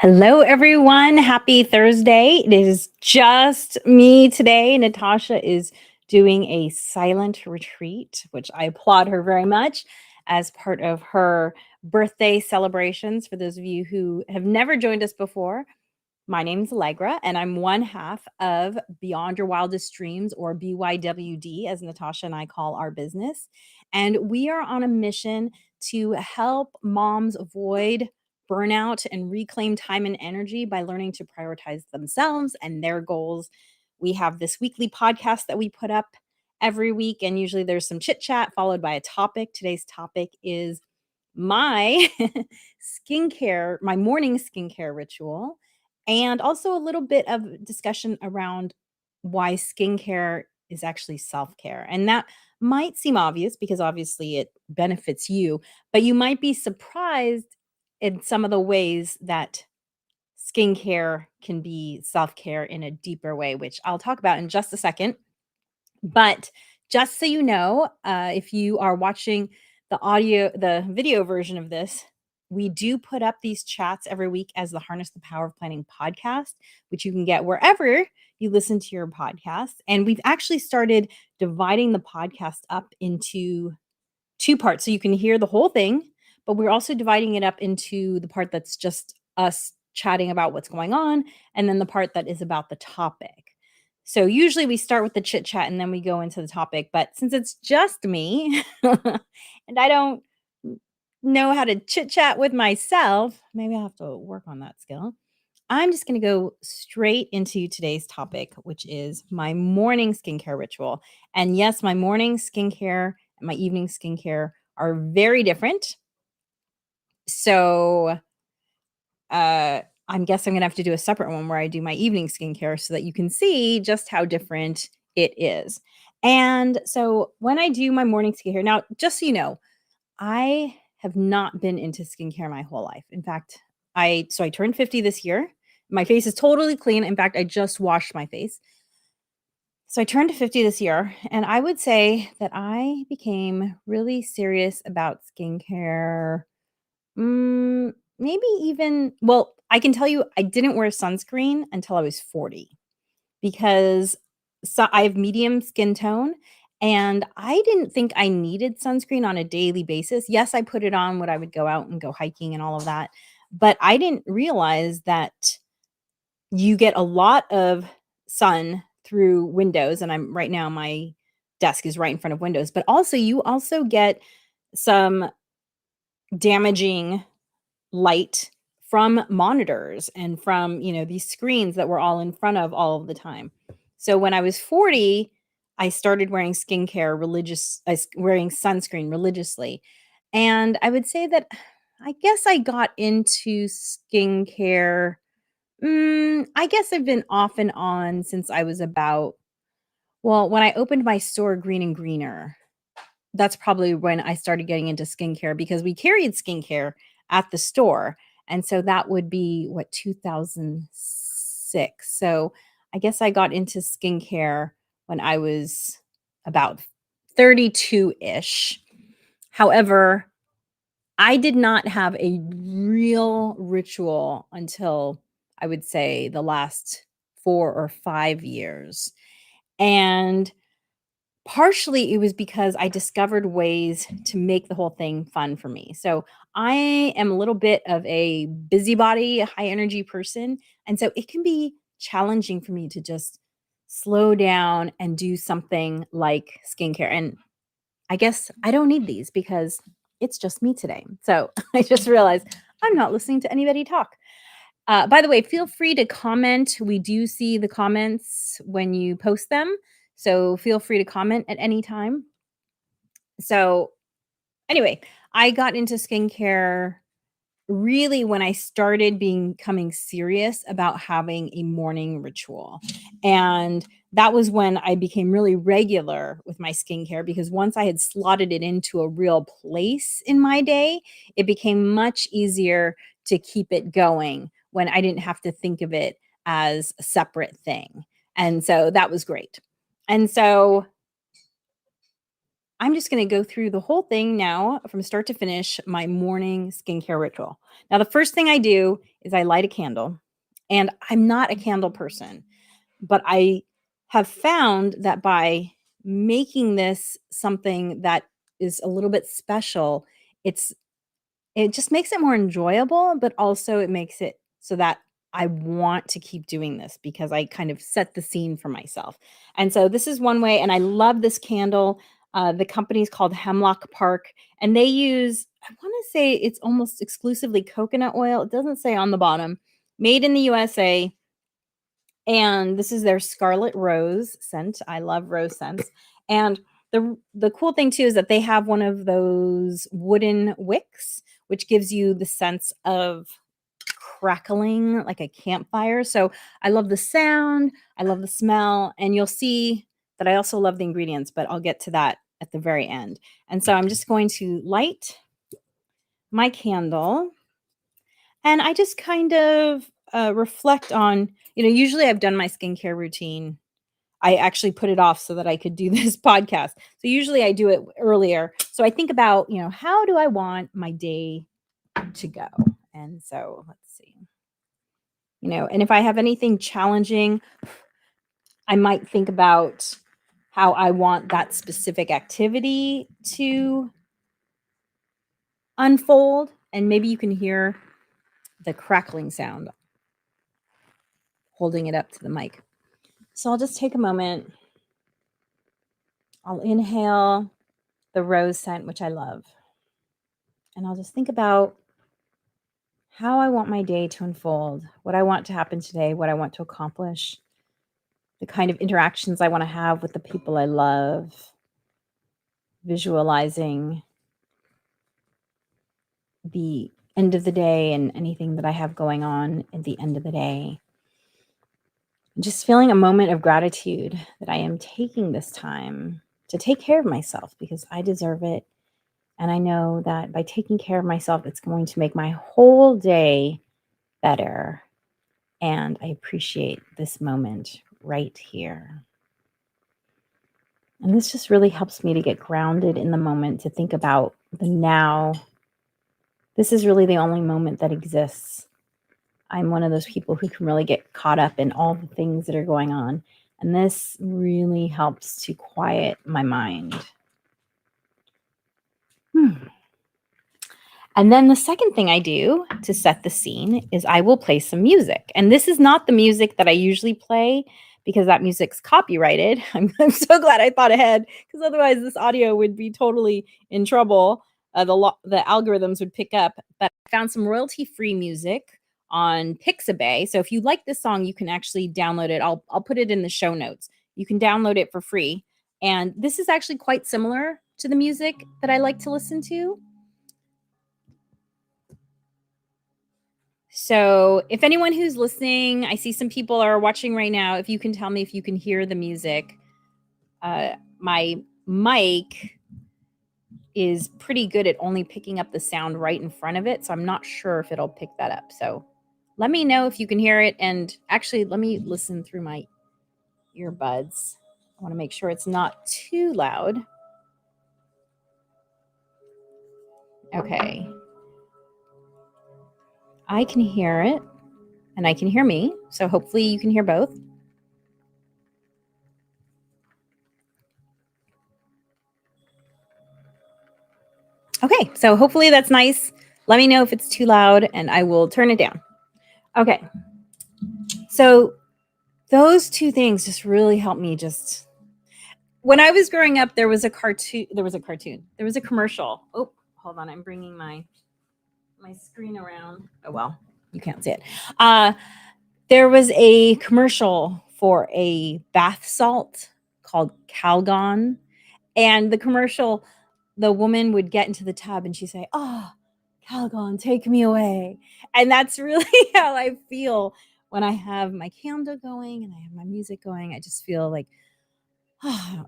Hello, everyone. Happy Thursday. It is just me today. Natasha is doing a silent retreat, which I applaud her very much as part of her birthday celebrations. For those of you who have never joined us before, my name's Allegra, and I'm one half of Beyond Your Wildest Dreams, or BYWD, as Natasha and I call our business. And we are on a mission to help moms avoid burnout and reclaim time and energy by learning to prioritize themselves and their goals. We have this weekly podcast that we put up every week, and usually there's some chit chat followed by a topic. Today's topic is my skincare, my morning skincare ritual, and also a little bit of discussion around why skincare is actually self care. And that might seem obvious because obviously it benefits you, but you might be surprised in some of the ways that skincare can be self care in a deeper way, which I'll talk about in just a second. But just so you know, if you are watching the video version of this, we do put up these chats every week as the Harness the Power of Planning podcast, which you can get wherever you listen to your podcast. And we've actually started dividing the podcast up into two parts so you can hear the whole thing, but we're also dividing it up into the part that's just us chatting about what's going on, and then the part that is about the topic. So usually we start with the chit chat and then we go into the topic. But since it's just me and I don't know how to chit chat with myself, maybe I'll have to work on that skill. I'm just going to go straight into today's topic, which is my morning skincare ritual. And yes, my morning skincare and my evening skincare are very different. So I guess I'm going to have to do a separate one where I do my evening skincare so that you can see just how different it is. And so when I do my morning skincare, now, just so you know, I have not been into skincare my whole life. In fact, I turned 50 this year. My face is totally clean. In fact, I just washed my face. So I turned 50 this year, and I would say that I became really serious about skincare. Maybe even, well, I can tell you I didn't wear sunscreen until I was 40 because I have medium skin tone, and I didn't think I needed sunscreen on a daily basis. Yes, I put it on when I would go out and go hiking and all of that, but I didn't realize that you get a lot of sun through windows, and I'm right now my desk is right in front of windows, but also you also get some damaging light from monitors and from, these screens that we're all in front of all of the time. So when I was 40, I started wearing sunscreen religiously. And I would say that I guess I got into skincare. I guess I've been off and on since I was about, well, when I opened my store, Green and Greener, that's probably when I started getting into skincare because we carried skincare at the store. And so that would be 2006. So I guess I got into skincare when I was about 32-ish. However, I did not have a real ritual until I would say the last 4 or 5 years. And partially it was because I discovered ways to make the whole thing fun for me. So I am a little bit of a busybody, high energy person. And so it can be challenging for me to just slow down and do something like skincare. And I guess I don't need these because it's just me today. So I just realized I'm not listening to anybody talk. By the way, feel free to comment. We do see the comments when you post them. So feel free to comment at any time. So, anyway, I got into skincare really when I started becoming serious about having a morning ritual. And that was when I became really regular with my skincare because once I had slotted it into a real place in my day, it became much easier to keep it going when I didn't have to think of it as a separate thing. And so that was great. And so I'm just going to go through the whole thing now from start to finish, my morning skincare ritual. Now, the first thing I do is I light a candle, and I'm not a candle person, but I have found that by making this something that is a little bit special, it's it just makes it more enjoyable, but also it makes it so that I want to keep doing this because I kind of set the scene for myself. And so this is one way, and I love this candle. The company is called Hemlock Park, and they use, I want to say it's almost exclusively coconut oil. It doesn't say on the bottom, made in the USA. And this is their Scarlet Rose scent. I love rose scents. And the cool thing too is that they have one of those wooden wicks, which gives you the sense of crackling like a campfire. So I love the sound, I love the smell, and you'll see that I also love the ingredients, but I'll get to that at the very end. And so I'm just going to light my candle, and I just kind of reflect on, usually I've done my skincare routine. I actually put it off so that I could do this podcast. So usually I do it earlier. So I think about, how do I want my day to go? And so let's see. And if I have anything challenging, I might think about how I want that specific activity to unfold. And maybe you can hear the crackling sound holding it up to the mic. So I'll just take a moment. I'll inhale the rose scent, which I love. And I'll just think about how I want my day to unfold, what I want to happen today, what I want to accomplish, the kind of interactions I want to have with the people I love, visualizing the end of the day and anything that I have going on at the end of the day. Just feeling a moment of gratitude that I am taking this time to take care of myself because I deserve it. And I know that by taking care of myself, it's going to make my whole day better. And I appreciate this moment right here. And this just really helps me to get grounded in the moment, to think about the now. This is really the only moment that exists. I'm one of those people who can really get caught up in all the things that are going on. And this really helps to quiet my mind. And then the second thing I do to set the scene is I will play some music. And this is not the music that I usually play because that music's copyrighted. I'm so glad I thought ahead because otherwise this audio would be totally in trouble. The algorithms would pick up. But I found some royalty-free music on Pixabay. So if you like this song, you can actually download it. I'll put it in the show notes. You can download it for free. And this is actually quite similar to the music that I like to listen to. So if anyone who's listening, I see some people are watching right now. If you can tell me if you can hear the music, my mic is pretty good at only picking up the sound right in front of it. So I'm not sure if it'll pick that up. So let me know if you can hear it. And actually, let me listen through my earbuds. I want to make sure it's not too loud. Okay. I can hear it and I can hear me. So hopefully you can hear both. Okay, so hopefully that's nice. Let me know if it's too loud and I will turn it down. Okay. So those two things just really helped me just. When I was growing up, there was a commercial. Oh, hold on. I'm bringing my screen around. Oh, well, you can't see it. There was a commercial for a bath salt called Calgon. And the commercial, the woman would get into the tub and she'd say, "Oh, Calgon, take me away." And that's really how I feel when I have my candle going and I have my music going. I just feel like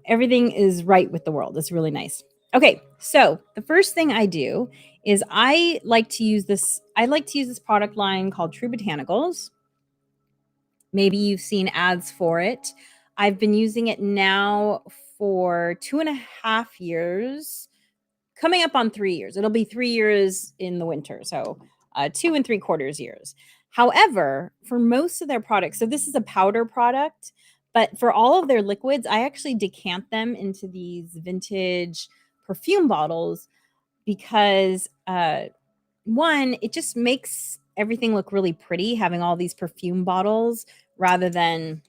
everything is right with the world. It's really nice. Okay, so the first thing I do is I like to use this product line called True Botanicals. Maybe you've seen ads for it. I've been using it now for 2.5 years, coming up on 3 years. It'll be 3 years in the winter, so 2 3/4 years. However, for most of their products, so this is a powder product, but for all of their liquids, I actually decant them into these vintage perfume bottles because one, it just makes everything look really pretty having all these perfume bottles rather than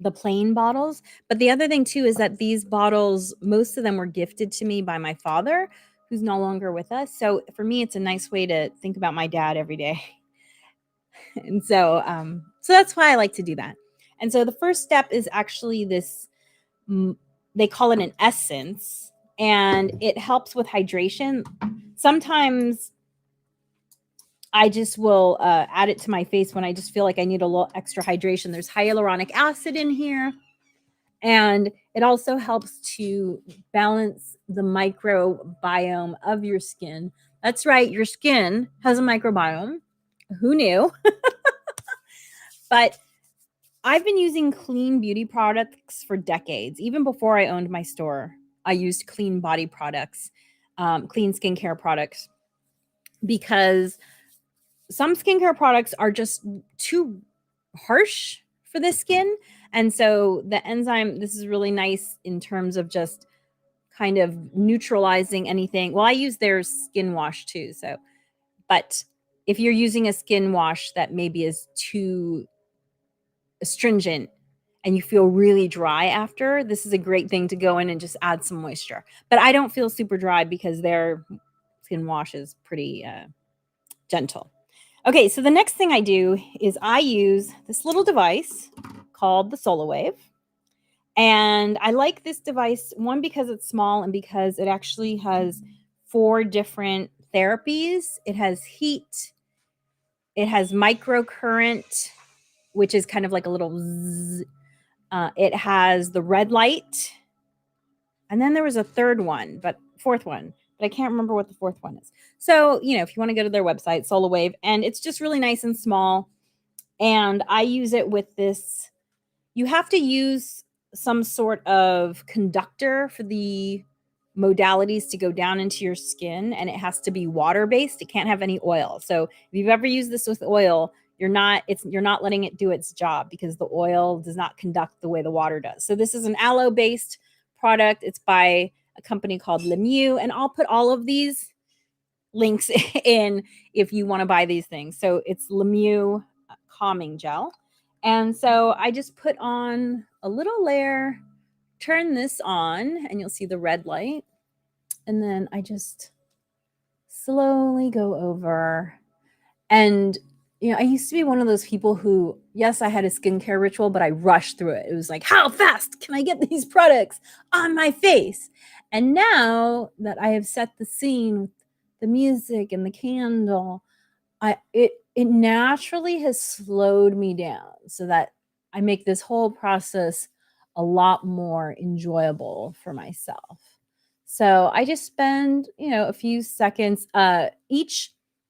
the plain bottles. But the other thing too is that these bottles, most of them were gifted to me by my father, who's no longer with us. So for me, it's a nice way to think about my dad every day. And so that's why I like to do that. And so the first step is actually this. They call it an essence, and it helps with hydration. Sometimes I just will add it to my face when I just feel like I need a little extra hydration. There's hyaluronic acid in here, and it also helps to balance the microbiome of your skin. That's right, your skin has a microbiome. Who knew? But I've been using clean beauty products for decades. Even before I owned my store, I used clean body products, clean skincare products, because some skincare products are just too harsh for the skin. And so the enzyme, this is really nice in terms of just kind of neutralizing anything. Well, I use their skin wash too. So, but if you're using a skin wash that maybe is too astringent and you feel really dry after, this is a great thing to go in and just add some moisture. But I don't feel super dry because their skin wash is pretty gentle. Okay, so the next thing I do is I use this little device called the SolarWave. And I like this device, one, because it's small and because it actually has 4 different therapies. It has heat, it has microcurrent, which is kind of like a little zzz. It has the red light. And then there was a fourth one, but I can't remember what the fourth one is. So, if you want to go to their website, SolarWave, and it's just really nice and small. And I use it with this. You have to use some sort of conductor for the modalities to go down into your skin, and it has to be water-based. It can't have any oil. So if you've ever used this with oil, you're not letting it do its job because the oil does not conduct the way the water does. So this is an aloe-based product. It's by a company called Lemieux, and I'll put all of these links in if you want to buy these things. So it's Lemieux calming gel. And so I just put on a little layer, turn this on, and you'll see the red light. And then I just slowly go over. And, I used to be one of those people who, yes, I had a skincare ritual, but I rushed through it. It was like, how fast can I get these products on my face? And now that I have set the scene with the music and the candle, it naturally has slowed me down so that I make this whole process a lot more enjoyable for myself. So I just spend, a few seconds.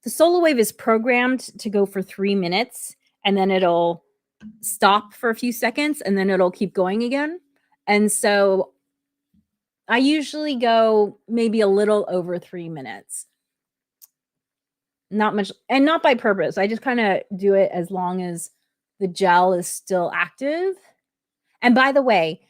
The SolarWave is programmed to go for 3 minutes, and then it'll stop for a few seconds, and then it'll keep going again. And so I usually go maybe a little over 3 minutes. Not much, and not by purpose. I just kind of do it as long as the gel is still active. And by the way,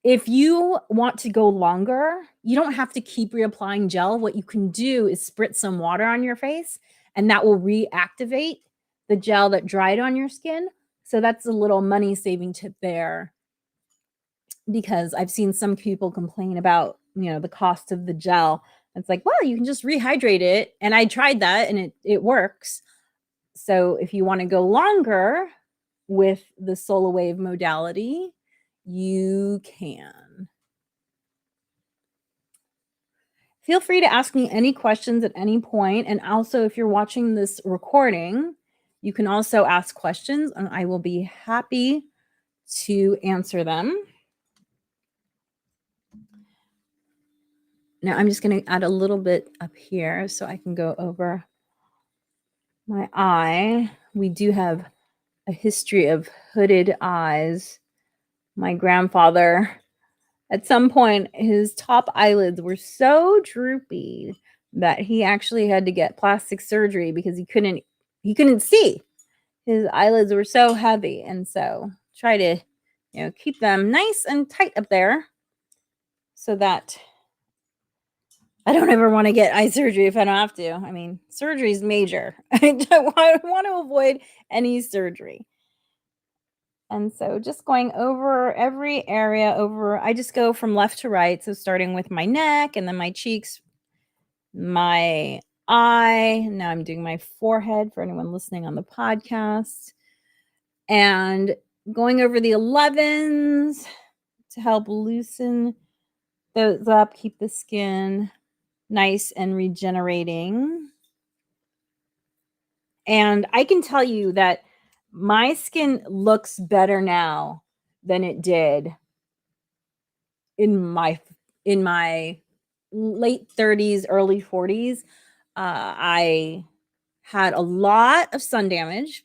if you want to go longer, you don't have to keep reapplying gel. What you can do is spritz some water on your face, and that will reactivate the gel that dried on your skin. So that's a little money saving tip there, because I've seen some people complain about, the cost of the gel. It's like, well, you can just rehydrate it. And I tried that and it works. So if you want to go longer with the SolarWave modality, you can. Feel free to ask me any questions at any point. And also, if you're watching this recording, you can also ask questions and I will be happy to answer them. Now I'm just going to add a little bit up here so I can go over my eye. We do have a history of hooded eyes. My grandfather At some point, his top eyelids were so droopy that he actually had to get plastic surgery because he couldn't see. His eyelids were so heavy, and so try to keep them nice and tight up there so that I don't ever want to get eye surgery if I don't have to. I mean, surgery is major. I don't want to avoid any surgery. And so just going over every area I just go from left to right. So starting with my neck and then my cheeks, my eye. Now I'm doing my forehead for anyone listening on the podcast. And going over the 11s to help loosen those up, keep the skin nice and regenerating. And I can tell you that my skin looks better now than it did in my late 30s, early 40s. I had a lot of sun damage.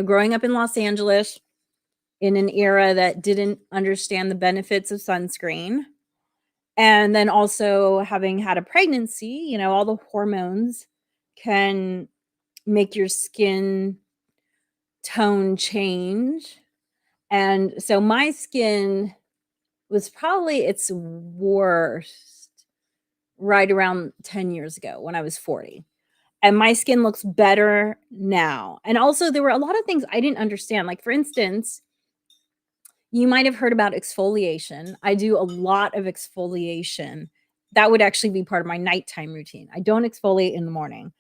Growing up in Los Angeles in an era that didn't understand the benefits of sunscreen. And then also having had a pregnancy, all the hormones can make your skin tone change. And so my skin was probably its worst right around 10 years ago when I was 40. And my skin looks better now. And also, there were a lot of things I didn't understand. Like, for instance, you might have heard about exfoliation. I do a lot of exfoliation. That would actually be part of my nighttime routine. I don't exfoliate in the morning.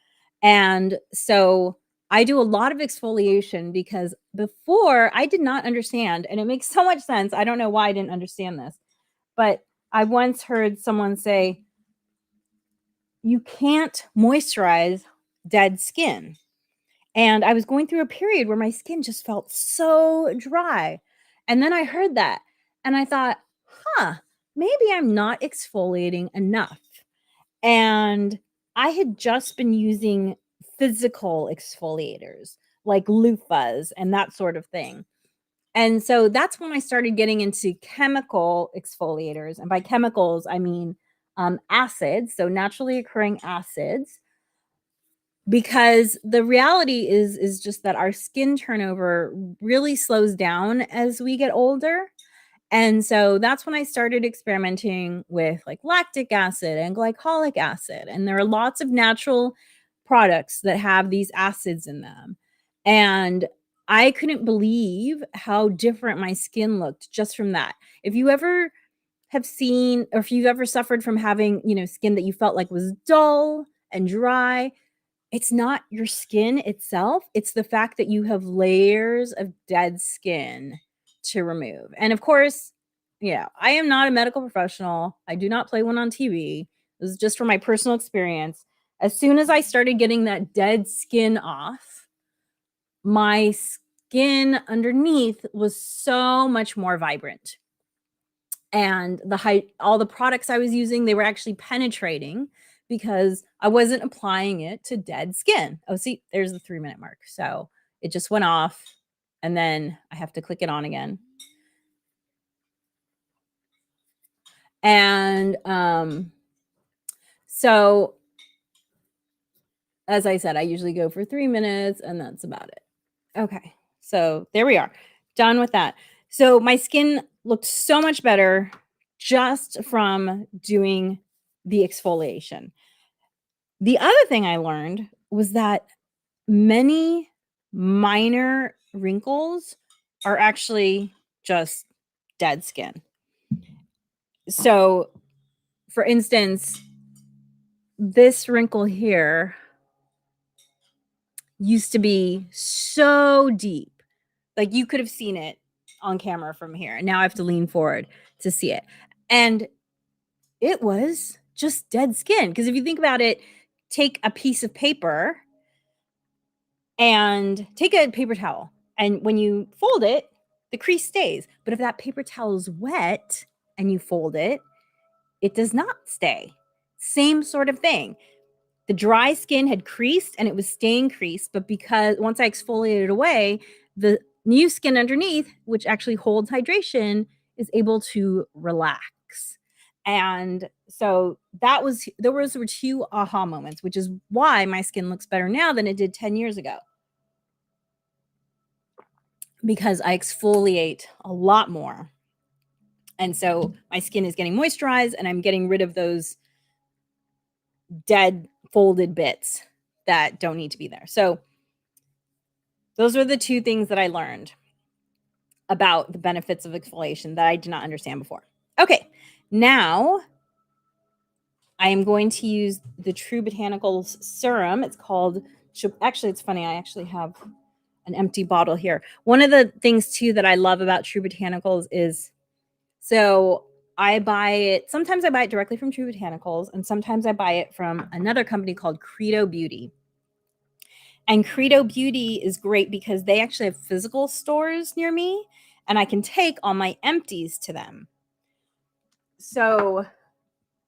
And so I do a lot of exfoliation because before I did not understand, and it makes so much sense. I don't know why I didn't understand this, but I once heard someone say, you can't moisturize dead skin. And I was going through a period where my skin just felt so dry. And then I heard that and I thought, maybe I'm not exfoliating enough. And I had just been using physical exfoliators like loofahs and that sort of thing. And so that's when I started getting into chemical exfoliators. And by chemicals, I mean acids, so naturally occurring acids, because the reality is just that our skin turnover really slows down as we get older. And so that's when I started experimenting with like lactic acid and glycolic acid. And there are lots of natural products that have these acids in them. And I couldn't believe how different my skin looked just from that. If you ever have seen, or if you've ever suffered from having, skin that you felt like was dull and dry, it's not your skin itself. It's the fact that you have layers of dead skin to remove. And of course, I am not a medical professional. I do not play one on TV. This is just from my personal experience. As soon as I started getting that dead skin off, my skin underneath was so much more vibrant. And all the products I was using, they were actually penetrating because I wasn't applying it to dead skin. Oh, see, there's the 3-minute mark. So it just went off and then I have to click it on again. And so as I said, I usually go for 3 minutes and that's about it. Okay, so there we are. Done with that. So my skin looked so much better just from doing the exfoliation. The other thing I learned was that many minor wrinkles are actually just dead skin. So, for instance, this wrinkle here used to be so deep. Like you could have seen it on camera from here. And now I have to lean forward to see it. And it was just dead skin. Because if you think about it, take a piece of paper and take a paper towel. And when you fold it, the crease stays. But if that paper towel is wet and you fold it, it does not stay. Same sort of thing. The dry skin had creased and it was staying creased. But because once I exfoliated away, the new skin underneath, which actually holds hydration, is able to relax. works. And so those were two aha moments, which is why my skin looks better now than it did 10 years ago. Because I exfoliate a lot more. And so my skin is getting moisturized and I'm getting rid of those dead folded bits that don't need to be there. So those are the two things that I learned about the benefits of exfoliation that I did not understand before. Okay, now I am going to use the True Botanicals serum. It's called, actually, it's funny. I actually have an empty bottle here. One of the things too that I love about True Botanicals is, so I buy it, sometimes I buy it directly from True Botanicals, and sometimes I buy it from another company called Credo Beauty. And Credo Beauty is great because they actually have physical stores near me, and I can take all my empties to them. So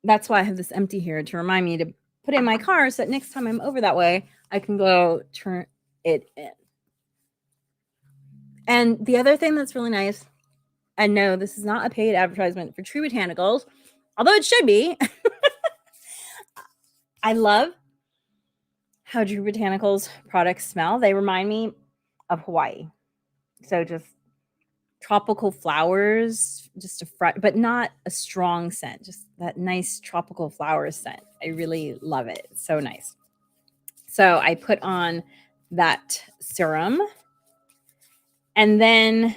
that's why I have this empty here, to remind me to put it in my car so that next time I'm over that way, I can go turn it in. And the other thing that's really nice, and no, this is not a paid advertisement for True Botanicals, although it should be. I love how True Botanicals products smell. They remind me of Hawaii. So just tropical flowers, just but not a strong scent, just that nice tropical flower scent. I really love it. It's so nice. So I put on that serum, and then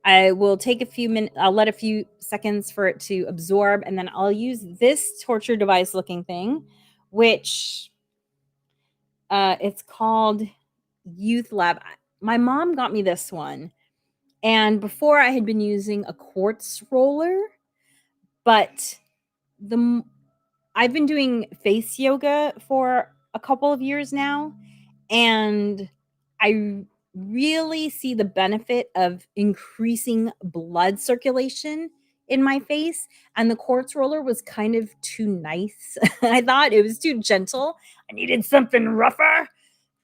I will take a few minutes, I'll let a few seconds for it to absorb, and then I'll use this torture device looking thing, which it's called Youth Lab. My mom got me this one. And before I had been using a quartz roller, but I've been doing face yoga for a couple of years now, and I really see the benefit of increasing blood circulation in my face, and the quartz roller was kind of too nice. I thought it was too gentle. I needed something rougher.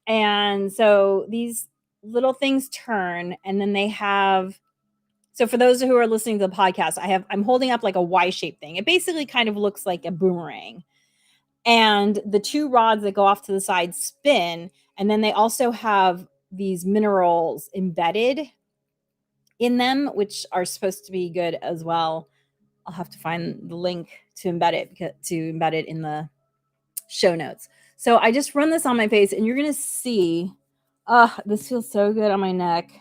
And so these little things turn, and then they have, so for those who are listening to the podcast, I'm holding up like a Y-shaped thing. It basically kind of looks like a boomerang. And the two rods that go off to the side spin, and then they also have these minerals embedded in them, which are supposed to be good as well. I'll have to find the link to embed it in the show notes. So I just run this on my face, and you're gonna see, this feels so good on my neck.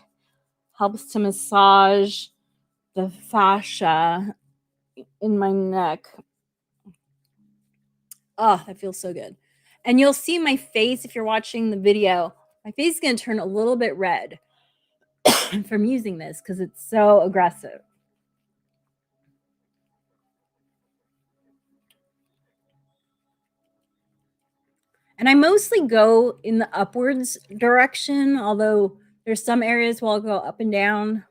Helps to massage the fascia in my neck. Oh, that feels so good. And you'll see my face if you're watching the video. My face is going to turn a little bit red from using this because it's so aggressive. And I mostly go in the upwards direction, although there's some areas where I'll go up and down.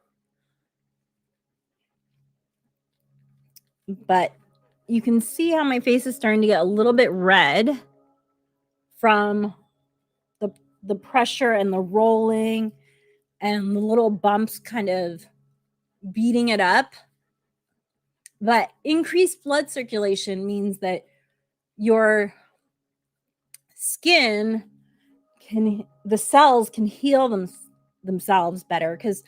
But you can see how my face is starting to get a little bit red from the pressure and the rolling and the little bumps kind of beating it up. But increased blood circulation means that your skin the cells can heal themselves better. Because,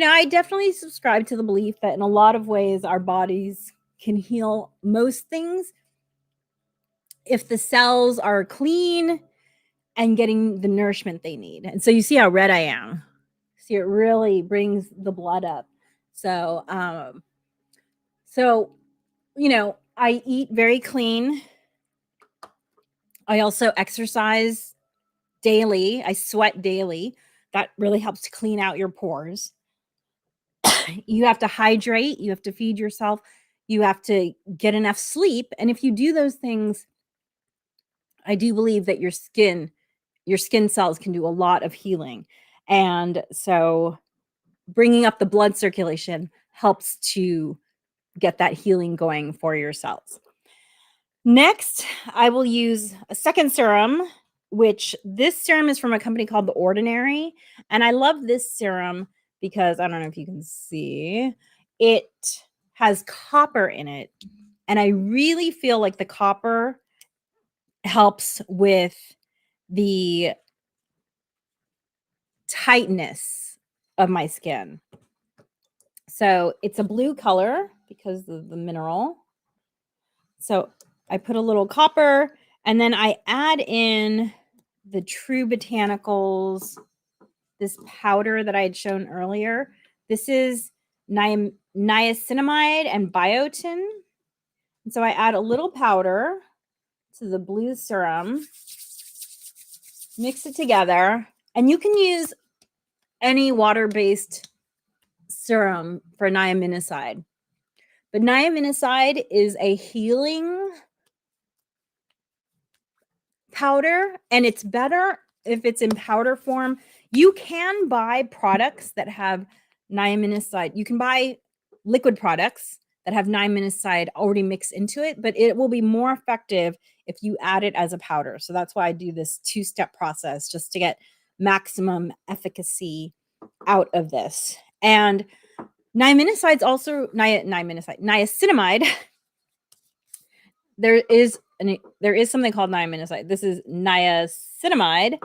I definitely subscribe to the belief that in a lot of ways our bodies can heal most things if the cells are clean and getting the nourishment they need. And so you see how red I am. See, it really brings the blood up. So, I eat very clean. I also exercise daily. I sweat daily. That really helps to clean out your pores. You have to hydrate. You have to feed yourself. You have to get enough sleep. And if you do those things, I do believe that your skin cells can do a lot of healing. And so bringing up the blood circulation helps to get that healing going for your cells. Next, I will use a second serum, which this serum is from a company called The Ordinary. And I love this serum because I don't know if you can see it. has copper in it. And I really feel like the copper helps with the tightness of my skin. So it's a blue color because of the mineral. So I put a little copper, and then I add in the True Botanicals, this powder that I had shown earlier. This is niacinamide and biotin. And so I add a little powder to the blue serum, mix it together, and you can use any water-based serum for niaminocide. But niaminocide is a healing powder, and it's better if it's in powder form. You can buy products that have niaminocide. You can buy liquid products that have niaminocide already mixed into it, but it will be more effective if you add it as a powder. So that's why I do this two-step process, just to get maximum efficacy out of this. And niaminocide's also niacinamide. There is something called niaminocide. This is niacinamide.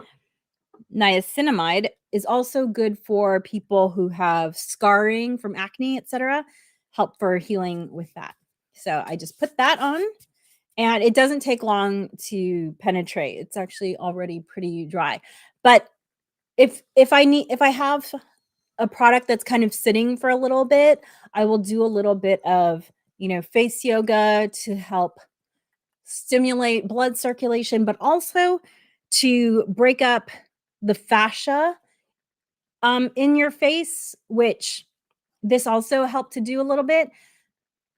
Niacinamide is also good for people who have scarring from acne, etc. Help for healing with that. So I just put that on, and it doesn't take long to penetrate. It's actually already pretty dry. But if I have a product that's kind of sitting for a little bit, I will do a little bit of, face yoga to help stimulate blood circulation, but also to break up the fascia in your face, which this also helped to do a little bit.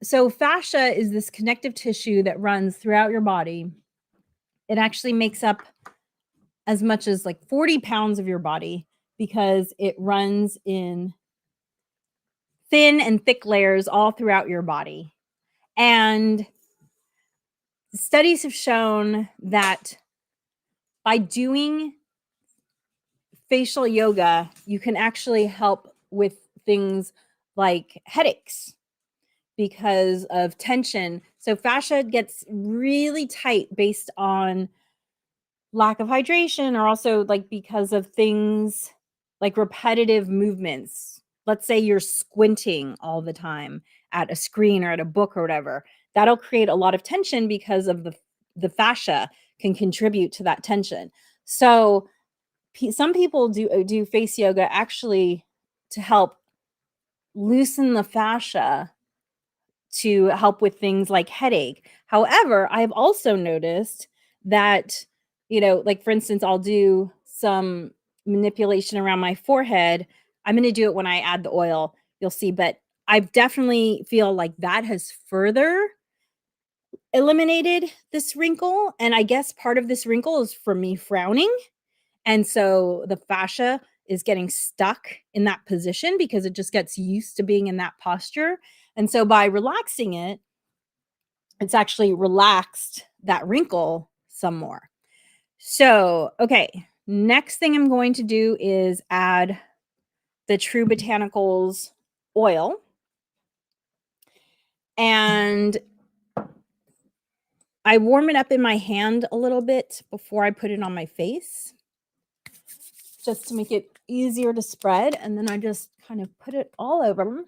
So fascia is this connective tissue that runs throughout your body. It actually makes up as much as like 40 pounds of your body because it runs in thin and thick layers all throughout your body. And studies have shown that by doing facial yoga, you can actually help with things like headaches because of tension. So fascia gets really tight based on lack of hydration, or also like because of things like repetitive movements. Let's say you're squinting all the time at a screen or at a book or whatever. That'll create a lot of tension because of the fascia can contribute to that tension. So some people do face yoga actually to help loosen the fascia to help with things like headache. However, I've also noticed that, like for instance, I'll do some manipulation around my forehead. I'm going to do it when I add the oil, you'll see, but I definitely feel like that has further eliminated this wrinkle. And I guess part of this wrinkle is from me frowning. And so the fascia is getting stuck in that position because it just gets used to being in that posture. And so by relaxing it, it's actually relaxed that wrinkle some more. So, okay, next thing I'm going to do is add the True Botanicals oil. And I warm it up in my hand a little bit before I put it on my face, just to make it easier to spread. And then I just kind of put it all over.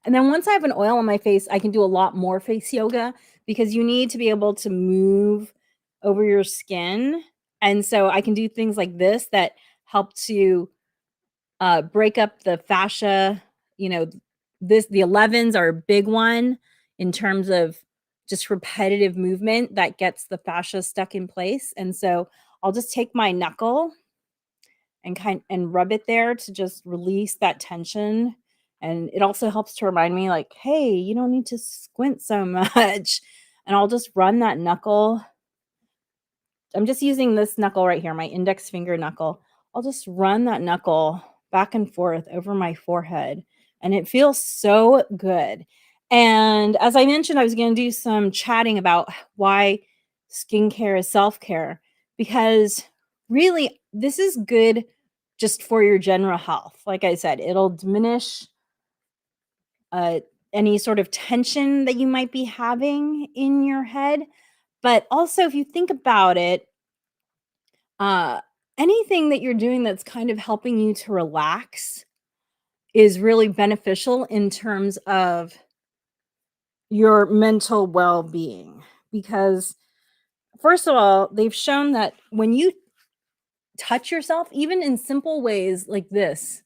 And then once I have an oil on my face, I can do a lot more face yoga because you need to be able to move over your skin. And so I can do things like this that help to break up the fascia. The 11s are a big one in terms of just repetitive movement that gets the fascia stuck in place. And so I'll just take my knuckle and rub it there to just release that tension. And it also helps to remind me, like, hey, you don't need to squint so much. And I'll just run that knuckle. I'm just using this knuckle right here, my index finger knuckle. I'll just run that knuckle back and forth over my forehead. And it feels so good. And as I mentioned, I was going to do some chatting about why skincare is self-care, because really this is good just for your general health. Like I said, it'll diminish uh, any sort of tension that you might be having in your head. But also, if you think about it, uh, anything that you're doing that's kind of helping you to relax is really beneficial in terms of your mental well being. Because, first of all, they've shown that when you touch yourself, even in simple ways like this,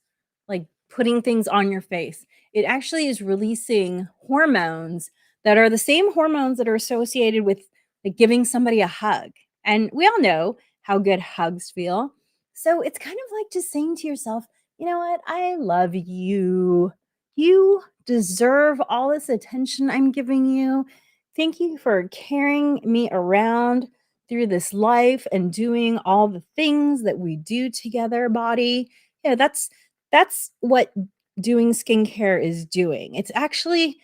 like putting things on your face, it actually is releasing hormones that are the same hormones that are associated with like giving somebody a hug. And we all know how good hugs feel. So it's kind of like just saying to yourself, you know what? I love you. You deserve all this attention I'm giving you. Thank you for carrying me around through this life and doing all the things that we do together, body. Yeah, that's what doing skincare is doing. It's actually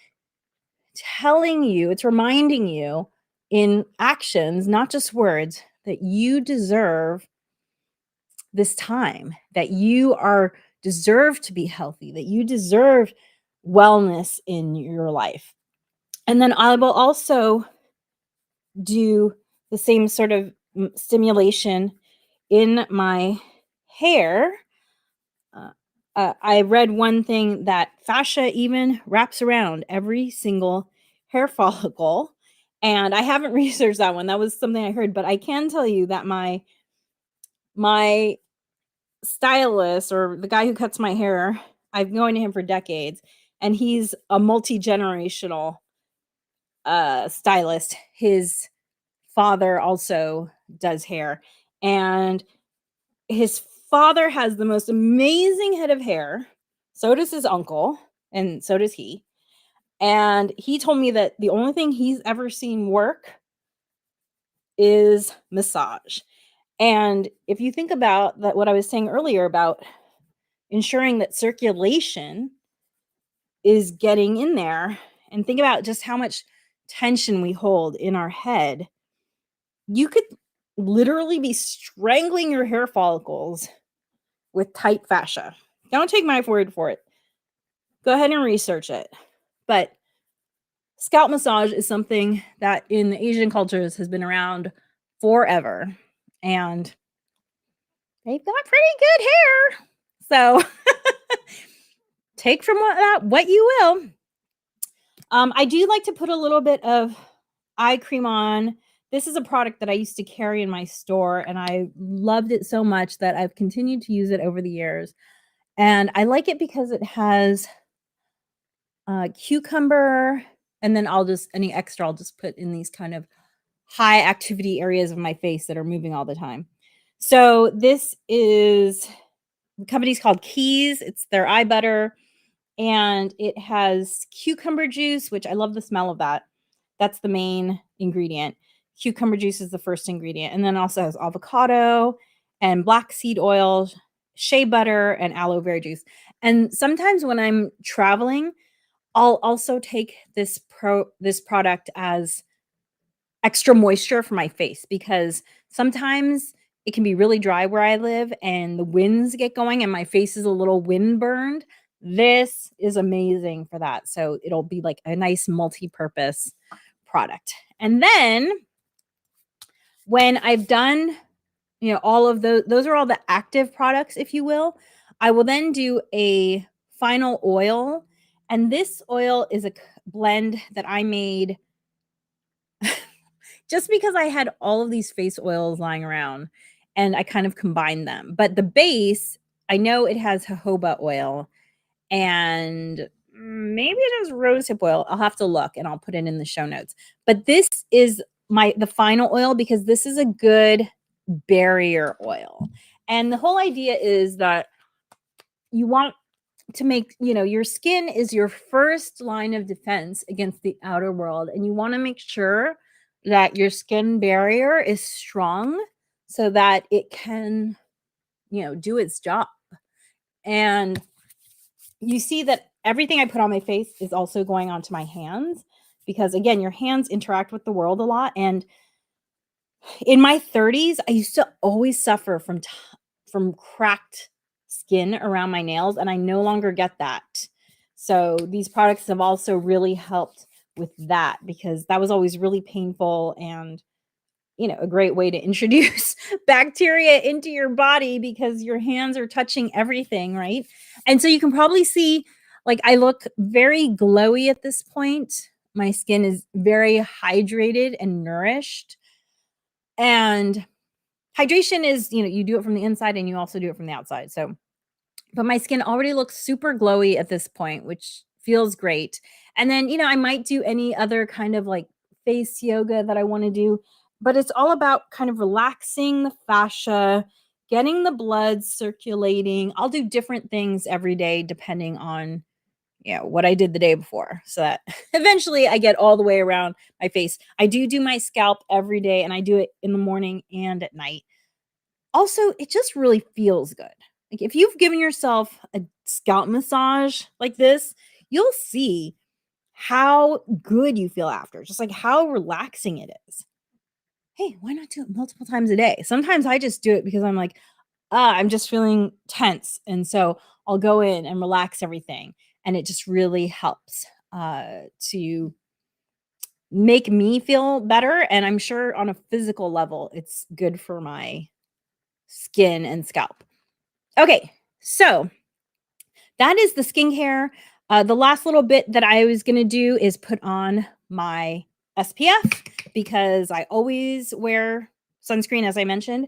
telling you, it's reminding you in actions, not just words, that you deserve this time, that you are deserve to be healthy, that you deserve wellness in your life. And then I will also do the same sort of stimulation in my hair. Uh, I read one thing that fascia even wraps around every single hair follicle. And I haven't researched that one. That was something I heard, but I can tell you that my stylist or the guy who cuts my hair, I've known him for decades, and he's a multi-generational stylist. His father also does hair, and his father has the most amazing head of hair. So does his uncle, and so does he. And he told me that the only thing he's ever seen work is massage. And if you think about that, what I was saying earlier about ensuring that circulation is getting in there, and think about just how much tension we hold in our head, you could literally be strangling your hair follicles with tight fascia. Don't take my word for it. Go ahead and research it. But scalp massage is something that in the Asian cultures has been around forever. And they've got pretty good hair. So take from what you will. I do like to put a little bit of eye cream on. This is a product that I used to carry in my store, and I loved it so much that I've continued to use it over the years. And I like it because it has cucumber, and then any extra I'll just put in these kind of high activity areas of my face that are moving all the time. So this is the company's called Keys. It's their eye butter, and it has cucumber juice, which I love the smell of that. That's the main ingredient. Cucumber juice is the first ingredient, and then also has avocado and black seed oil, shea butter, and aloe vera juice. And sometimes when I'm traveling, I'll also take this product as extra moisture for my face, because sometimes it can be really dry where I live and the winds get going and my face is a little wind burned. This is amazing for that. So it'll be like a nice multi-purpose product. And then when I've done, all of those are all the active products, if you will. I will then do a final oil. And this oil is a blend that I made just because I had all of these face oils lying around and I kind of combined them. But the base, I know it has jojoba oil and maybe it has rosehip oil. I'll have to look and I'll put it in the show notes. But this is the final oil because this is a good barrier oil. And the whole idea is that you want to make, your skin is your first line of defense against the outer world. And you want to make sure that your skin barrier is strong so that it can, do its job. And you see that everything I put on my face is also going onto my hands because, again, your hands interact with the world a lot. And in my 30s, I used to always suffer from cracked skin around my nails, and I no longer get that. So these products have also really helped with that, because that was always really painful, and a great way to introduce bacteria into your body because your hands are touching everything, right? And so you can probably see, like, I look very glowy at this point. My skin is very hydrated and nourished. And hydration is, you do it from the inside and you also do it from the outside. So, but my skin already looks super glowy at this point, which feels great. And then, I might do any other kind of like face yoga that I want to do, but it's all about kind of relaxing the fascia, getting the blood circulating. I'll do different things every day depending on what I did the day before, so that eventually I get all the way around my face. I do my scalp every day, and I do it in the morning and at night. Also, it just really feels good. Like, if you've given yourself a scalp massage like this, you'll see how good you feel after, just like how relaxing it is. Hey, why not do it multiple times a day? Sometimes I just do it because I'm like, I'm just feeling tense. And so I'll go in and relax everything. And it just really helps to make me feel better. And I'm sure on a physical level, it's good for my skin and scalp. Okay, so that is the skincare. The last little bit that I was going to do is put on my SPF, because I always wear sunscreen, as I mentioned.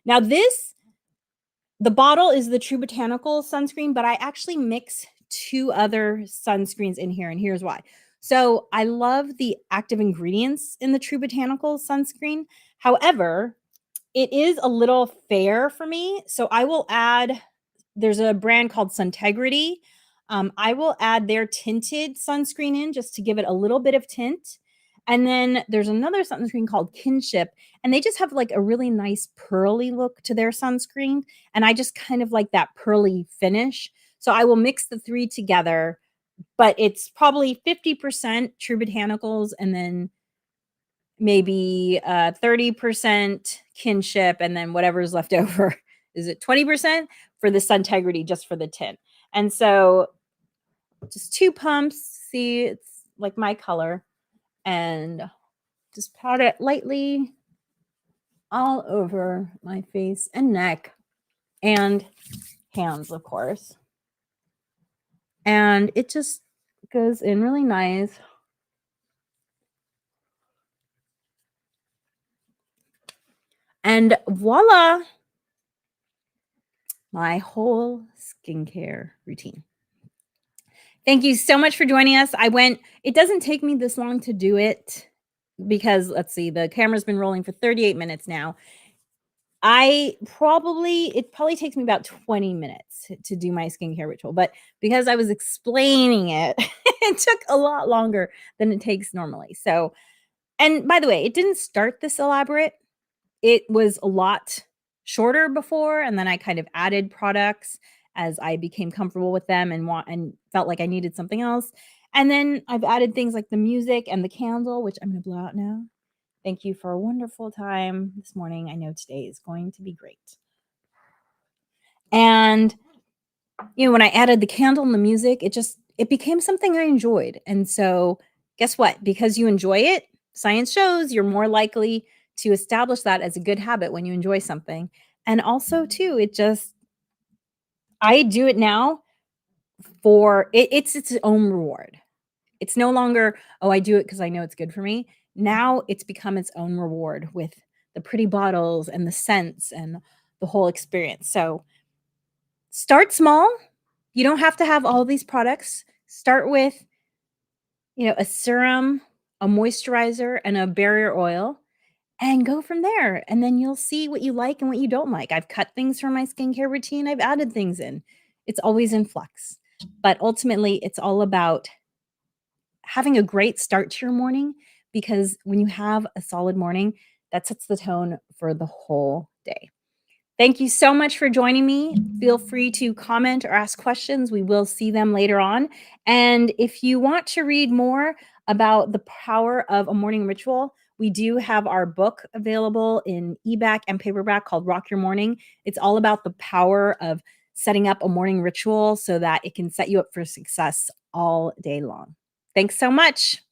Now, the bottle is the True Botanical sunscreen, but I actually mix two other sunscreens in here, and here's why. So I love the active ingredients in the True Botanical sunscreen. However, it is a little fair for me, so I will add, there's a brand called Suntegrity. I will add their tinted sunscreen in just to give it a little bit of tint. And then there's another sunscreen called Kinship, and they just have like a really nice pearly look to their sunscreen. And I just kind of like that pearly finish. So I will mix the three together, but it's probably 50% True Botanicals and then maybe 30% Kinship, and then whatever's left over. Is it 20% for the Suntegrity, just for the tint? And so just 2 pumps. See, it's like my color. And just pat it lightly all over my face and neck and hands, of course. And it just goes in really nice. And voila, my whole skincare routine. Thank you so much for joining us. It doesn't take me this long to do it because, let's see, the camera's been rolling for 38 minutes now. It probably takes me about 20 minutes to do my skincare ritual, but because I was explaining it, it took a lot longer than it takes normally. So, and by the way, it didn't start this elaborate. It was a lot shorter before, and then I kind of added products as I became comfortable with them and felt like I needed something else. And then I've added things like the music and the candle, which I'm going to blow out now. Thank you for a wonderful time this morning. I know today is going to be great. And when I added the candle and the music, it became something I enjoyed. And so guess what? Because you enjoy it, science shows you're more likely to establish that as a good habit when you enjoy something. And also too, I do it now for it's its own reward. It's no longer, oh, I do it because I know it's good for me. Now it's become its own reward with the pretty bottles and the scents and the whole experience. So start small. You don't have to have all these products. Start with, a serum, a moisturizer, and a barrier oil, and go from there. And then you'll see what you like and what you don't like. I've cut things from my skincare routine. I've added things in. It's always in flux. But ultimately, it's all about having a great start to your morning, because when you have a solid morning, that sets the tone for the whole day. Thank you so much for joining me. Feel free to comment or ask questions. We will see them later on. And if you want to read more about the power of a morning ritual, we do have our book available in ebook and paperback called Rock Your Morning. It's all about the power of setting up a morning ritual so that it can set you up for success all day long. Thanks so much.